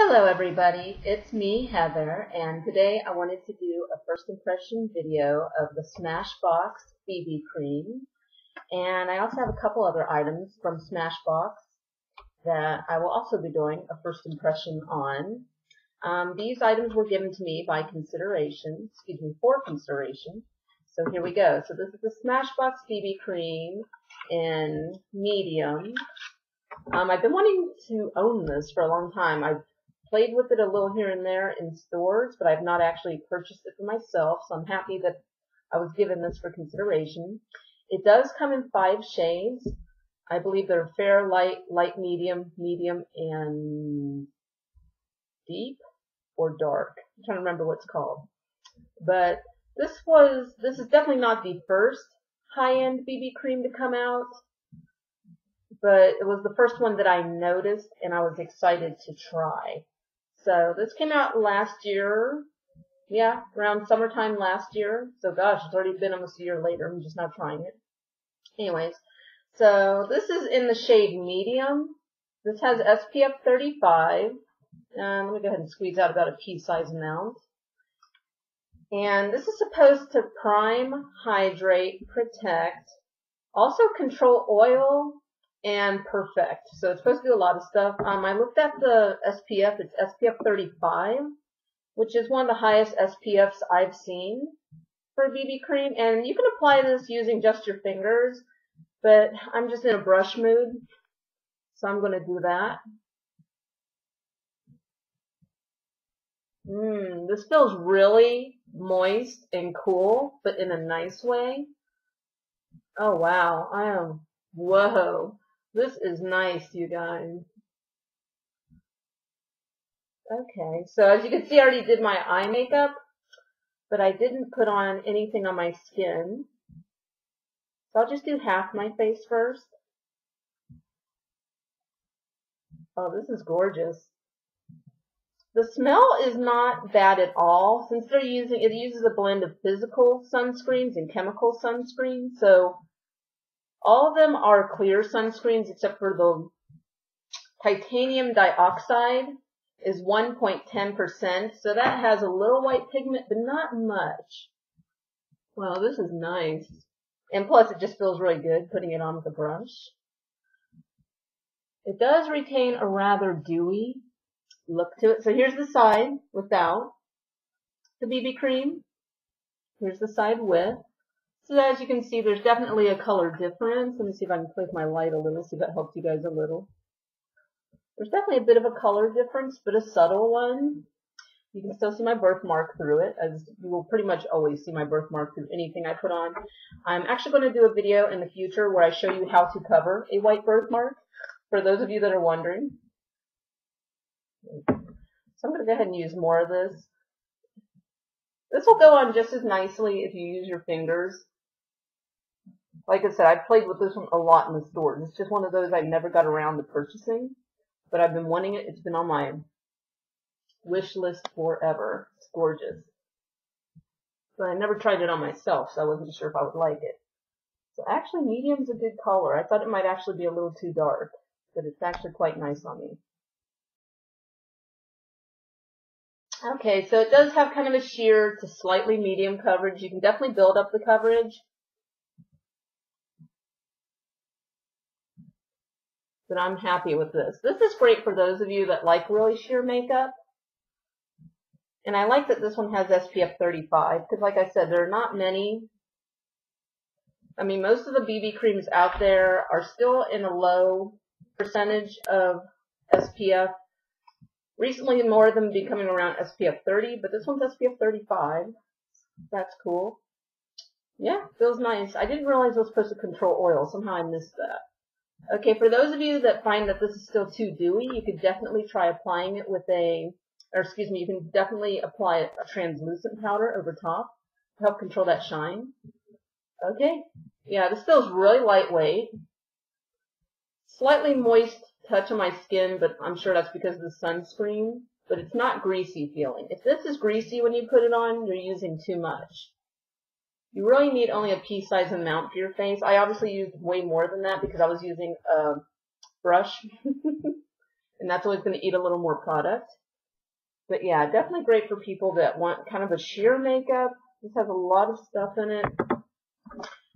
Hello everybody, it's me, Heather, and today I wanted to do a first impression video of the Smashbox BB cream. And I also have a couple other items from Smashbox that I will also be doing a first impression on. These items were given to me by consideration, for consideration. So here we go. So this is the Smashbox BB cream in medium. I've been wanting to own this for a long time. I've played with it a little here and there in stores, but I've not actually purchased it for myself, so I'm happy that I was given this for consideration. It does come in 5 shades. I believe they're fair, light, light medium, medium, and deep or dark. I'm trying to remember what it's called. But this is definitely not the first high-end BB cream to come out, but it was the first one that I noticed and I was excited to try. So this came out last year, yeah, around summertime last year. So gosh, it's already been almost a year later. I'm just not trying it. Anyways, so this is in the shade medium. This has SPF 35. Let me go ahead and squeeze out about a pea-sized amount. And this is supposed to prime, hydrate, protect, also control oil, and perfect. So it's supposed to do a lot of stuff. I looked at the SPF. It's SPF 35, which is one of the highest SPFs I've seen for a BB cream. And you can apply this using just your fingers, but I'm just in a brush mood, so I'm going to do that. This feels really moist and cool, but in a nice way. Oh wow, whoa. This is nice, you guys. Okay, so as you can see, I already did my eye makeup, but I didn't put on anything on my skin. So I'll just do half my face first. Oh, this is gorgeous. The smell is not bad at all, since it uses a blend of physical sunscreens and chemical sunscreens, so all of them are clear sunscreens except for the titanium dioxide is 1.10%, so that has a little white pigment, but not much. Wow, this is nice. And plus, it just feels really good putting it on with a brush. It does retain a rather dewy look to it. So here's the side without the BB cream. Here's the side with. So as you can see, there's definitely a color difference. Let me see if I can play with my light a little, see if that helps you guys a little. There's definitely a bit of a color difference, but a subtle one. You can still see my birthmark through it, as you will pretty much always see my birthmark through anything I put on. I'm actually going to do a video in the future where I show you how to cover a white birthmark, for those of you that are wondering. So I'm going to go ahead and use more of this. This will go on just as nicely if you use your fingers. Like I said, I've played with this one a lot in the stores. It's just one of those I never got around to purchasing, but I've been wanting it. It's been on my wish list forever. It's gorgeous. But I never tried it on myself, so I wasn't sure if I would like it. So actually, medium's a good color. I thought it might actually be a little too dark, but it's actually quite nice on me. Okay, so it does have kind of a sheer to slightly medium coverage. You can definitely build up the coverage. But I'm happy with this. This is great for those of you that like really sheer makeup. And I like that this one has SPF 35, because like I said, there are not many. I mean, most of the BB creams out there are still in a low percentage of SPF. Recently, more of them becoming around SPF 30, but this one's SPF 35. That's cool. Yeah, feels nice. I didn't realize it was supposed to control oil. Somehow I missed that. Okay, for those of you that find that this is still too dewy, you could definitely try applying it with you can definitely apply a translucent powder over top to help control that shine. Okay, yeah, this feels really lightweight. Slightly moist touch on my skin, but I'm sure that's because of the sunscreen, but it's not greasy feeling. If this is greasy when you put it on, you're using too much. You really need only a pea-sized amount for your face. I obviously used way more than that because I was using a brush, and that's always going to eat a little more product. But yeah, definitely great for people that want kind of a sheer makeup. This has a lot of stuff in it.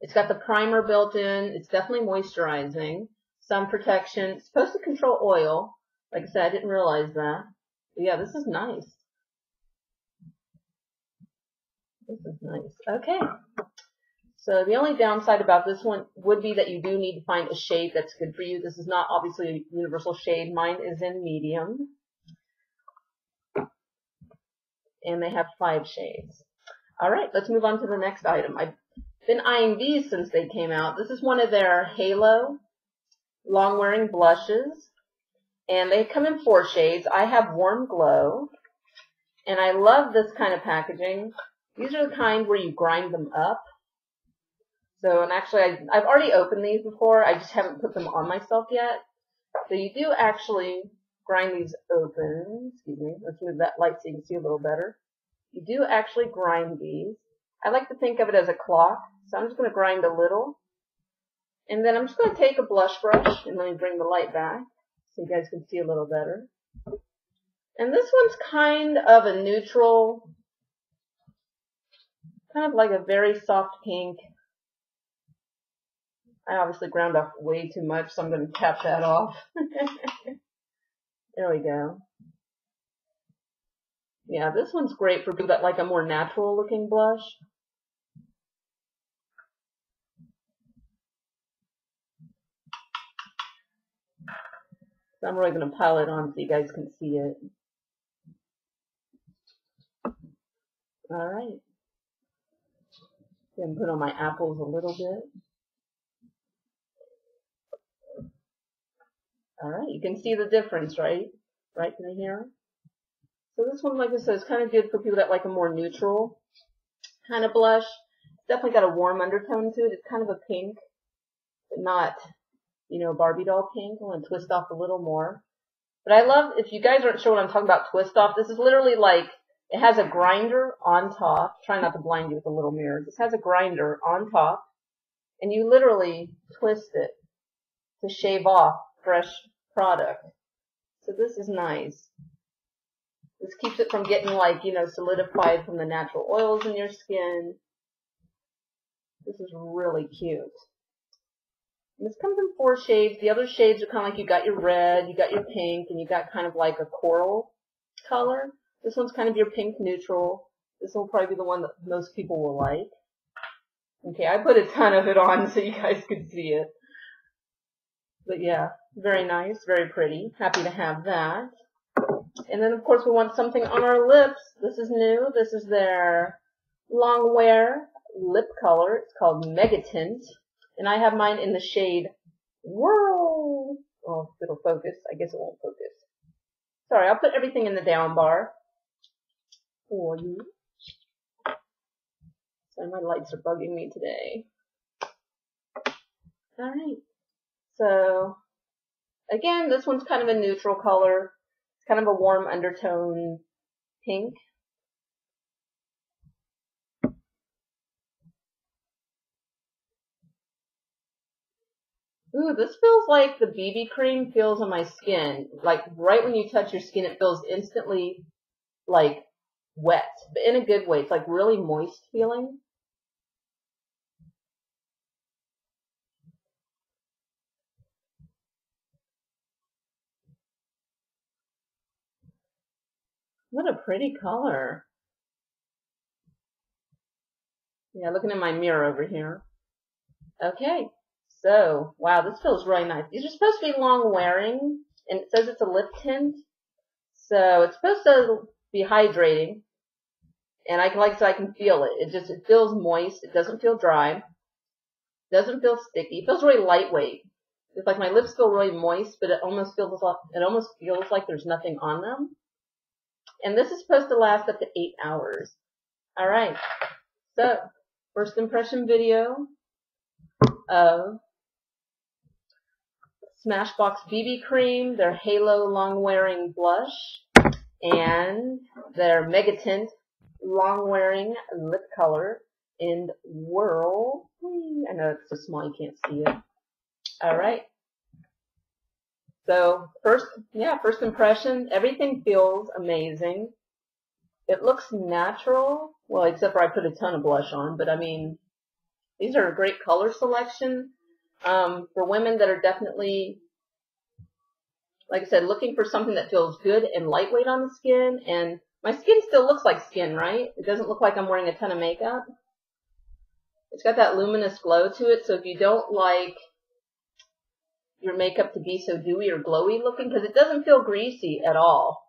It's got the primer built in. It's definitely moisturizing. Sun protection. It's supposed to control oil. Like I said, I didn't realize that. But yeah, this is nice. This is nice. Okay. So the only downside about this one would be that you do need to find a shade that's good for you. This is not obviously a universal shade. Mine is in medium. And they have 5 shades. Alright, let's move on to the next item. I've been eyeing these since they came out. This is one of their Halo long-wearing blushes. And they come in 4 shades. I have Warm Glow. And I love this kind of packaging. These are the kind where you grind them up. So, and actually, I've already opened these before. I just haven't put them on myself yet. So you do actually grind these open. Excuse me. Let's move that light so you can see a little better. You do actually grind these. I like to think of it as a clock. So I'm just going to grind a little. And then I'm just going to take a blush brush and let me bring the light back so you guys can see a little better. And this one's kind of a neutral, kind of like a very soft pink. I obviously ground off way too much, so I'm going to tap that off. There we go. Yeah, this one's great for people that like a more natural looking blush. So I'm really going to pile it on so you guys can see it. Alright. Then put on my apples a little bit. Alright, you can see the difference, right? Right through here. So this one, like I said, is kind of good for people that like a more neutral kind of blush. It's definitely got a warm undertone to it. It's kind of a pink, but not, you know, Barbie doll pink. I want to twist off a little more. But I love, if you guys aren't sure what I'm talking about, twist off. This is literally like, it has a grinder on top. Try not to blind you with a little mirror. This has a grinder on top, and you literally twist it to shave off fresh product. So this is nice. This keeps it from getting like, you know, solidified from the natural oils in your skin. This is really cute. And this comes in 4 shades. The other shades are kind of like you got your red, you got your pink, and you got kind of like a coral color. This one's kind of your pink neutral. This will probably be the one that most people will like. Okay, I put a ton of it on so you guys could see it. But yeah, very nice, very pretty. Happy to have that. And then, of course, we want something on our lips. This is new. This is their long wear lip color. It's called Megatint. And I have mine in the shade Whirl. Oh, it'll focus. I guess it won't focus. Sorry, I'll put everything in the down bar for you. Sorry, my lights are bugging me today. Alright. So, again, this one's kind of a neutral color. It's kind of a warm undertone pink. Ooh, this feels like the BB cream feels on my skin. Like, right when you touch your skin, it feels instantly, like, wet. But in a good way. It's, like, really moist feeling. What a pretty color. Yeah, looking in my mirror over here. Okay. So, wow, this feels really nice. These are supposed to be long wearing, and it says it's a lip tint. So, it's supposed to be hydrating. And I can feel it. It feels moist. It doesn't feel dry. It doesn't feel sticky. It feels really lightweight. It's like my lips feel really moist, but it almost feels like there's nothing on them. And this is supposed to last up to 8 hours. Alright. So, first impression video of Smashbox BB cream, their Halo long wearing blush, and their Megatint long wearing lip color in Whirl. I know it's so small you can't see it. Alright. So first impression, everything feels amazing. It looks natural, well, except for I put a ton of blush on, but I mean, these are a great color selection for women that are definitely, like I said, looking for something that feels good and lightweight on the skin. And my skin still looks like skin, right? It doesn't look like I'm wearing a ton of makeup. It's got that luminous glow to it, so if you don't like your makeup to be so dewy or glowy looking, because it doesn't feel greasy at all.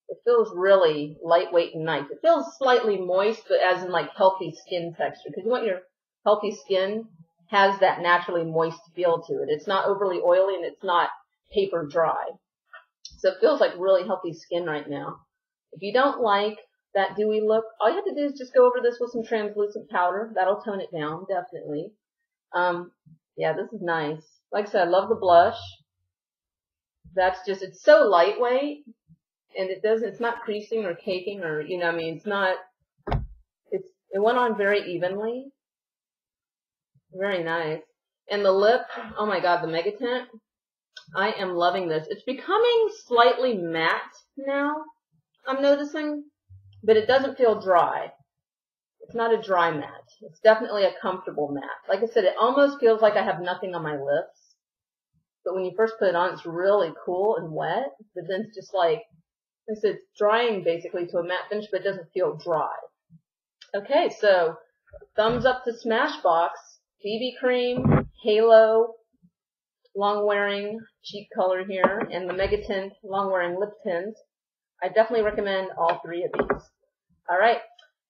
It feels really lightweight and nice. It feels slightly moist, but as in like healthy skin texture, because you want your healthy skin has that naturally moist feel to it. It's not overly oily and it's not paper dry. So it feels like really healthy skin right now. If you don't like that dewy look, all you have to do is just go over this with some translucent powder. That'll tone it down, definitely. Yeah, this is nice. Like I said, I love the blush. That's just, it's so lightweight, and it's not creasing or caking or, you know, I mean, it went on very evenly. Very nice. And the lip, oh my god, the Megatint. I am loving this. It's becoming slightly matte now, I'm noticing, but it doesn't feel dry. It's not a dry matte. It's definitely a comfortable matte. Like I said, it almost feels like I have nothing on my lips. But when you first put it on, it's really cool and wet. But then it's just like I said, it's drying basically to a matte finish, but it doesn't feel dry. Okay, so thumbs up to Smashbox BB Cream, Halo, long-wearing cheek color here, and the Megatint long-wearing lip tint. I definitely recommend all three of these. All right.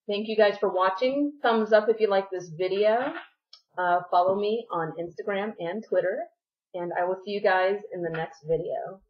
Thank you guys for watching. Thumbs up if you like this video. Follow me on Instagram and Twitter. And I will see you guys in the next video.